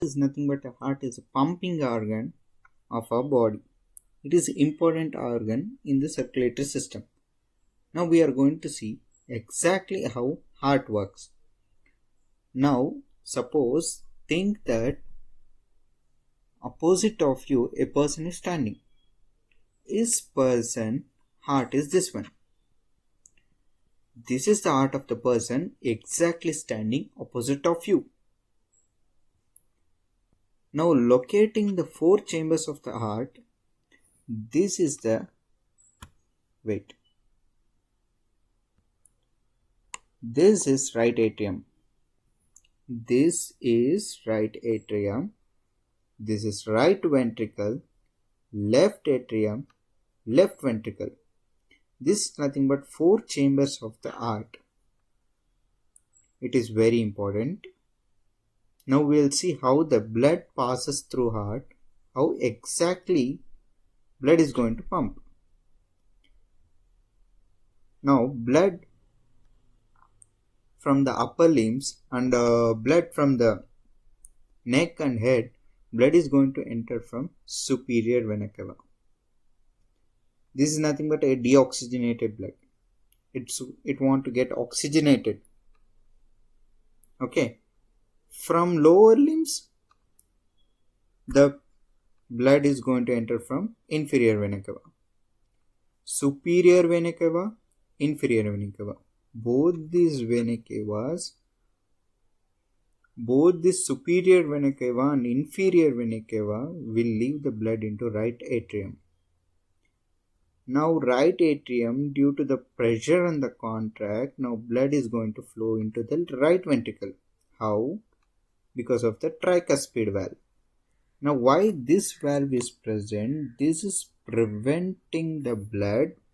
Is nothing but a heart is a pumping organ of our body. It is an important organ in the circulatory system. Now we are going to see exactly how heart works. Now suppose think that opposite of you a person is standing. His person heart is this one. This is the heart of the person exactly standing opposite of you. Now locating the four chambers of the heart, this is the this is right atrium. This is right atrium. This is right ventricle, left atrium, left ventricle. This is nothing but four chambers of the heart. It is very important. Now we will see how the blood passes through heart, how exactly blood is going to pump. Now blood from the upper limbs and blood from the neck and head, blood is going to enter from superior vena cava. This is nothing but a deoxygenated blood. It want to get oxygenated. Okay. From lower limbs, the blood is going to enter from inferior vena cava. Superior vena cava, inferior vena cava. Both these vena cavas, both the superior vena cava and inferior vena cava will leave the blood into right atrium. Now right atrium, due to the pressure and the contract, now blood is going to flow into the right ventricle. How? Because of the tricuspid valve. Now why this valve is present? This is preventing the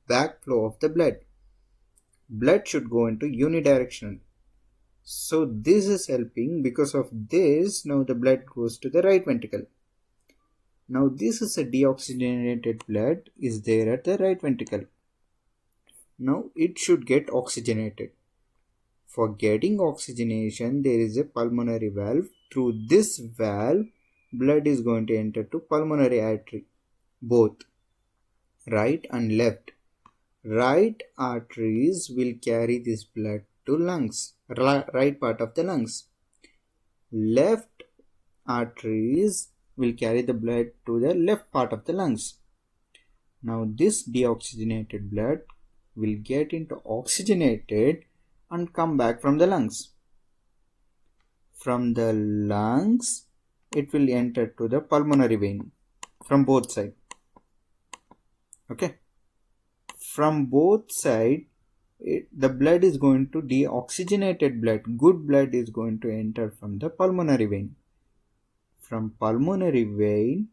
backflow of the blood. Blood should go into unidirectional. So this is helping. Because of this, now the blood goes to the right ventricle. Now this is a deoxygenated blood is there at the right ventricle. Now it should get oxygenated. For getting oxygenation, there is a pulmonary valve. Through this valve, blood is going to enter to pulmonary artery, both right and left. Right arteries will carry this blood to lungs, right part of the lungs. Left arteries will carry the blood to the left part of the lungs. Now this deoxygenated blood will get into oxygenated and come back from the lungs. From the lungs, it will enter to the pulmonary vein from both sides. Okay. From both sides, the blood is going to deoxygenated blood. Good blood is going to enter from the pulmonary vein. From pulmonary vein,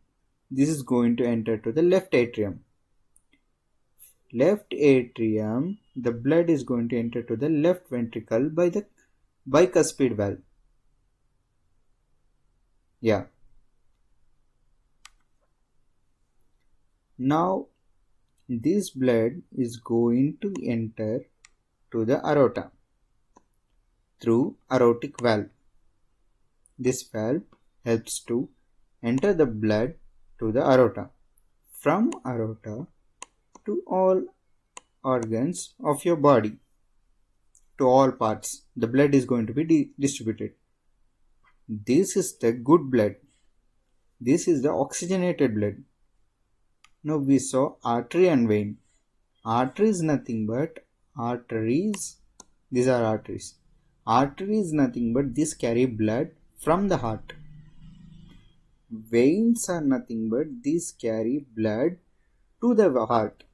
this is going to enter to the left atrium. Left atrium, the blood is going to enter to the left ventricle by the bicuspid valve. Yeah. Now this blood is going to enter to the aorta through aortic valve. This valve helps to enter the blood to the aorta. From aorta to all organs of your body, to all parts, the blood is going to be distributed. This is the good blood. This is the oxygenated blood. Now we saw artery and vein. Artery is nothing but arteries. These are arteries. Artery is nothing but these carry blood from the heart. Veins are nothing but these carry blood to the heart.